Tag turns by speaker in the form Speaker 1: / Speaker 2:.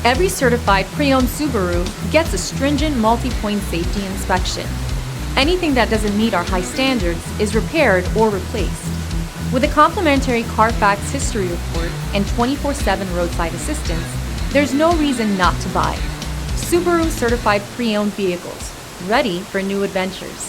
Speaker 1: Every certified pre-owned Subaru gets a stringent multi-point safety inspection. Anything that doesn't meet our high standards is repaired or replaced. With a complimentary Carfax history report and 24/7 roadside assistance, there's no reason not to buy. Subaru certified pre-owned vehicles, ready for new adventures.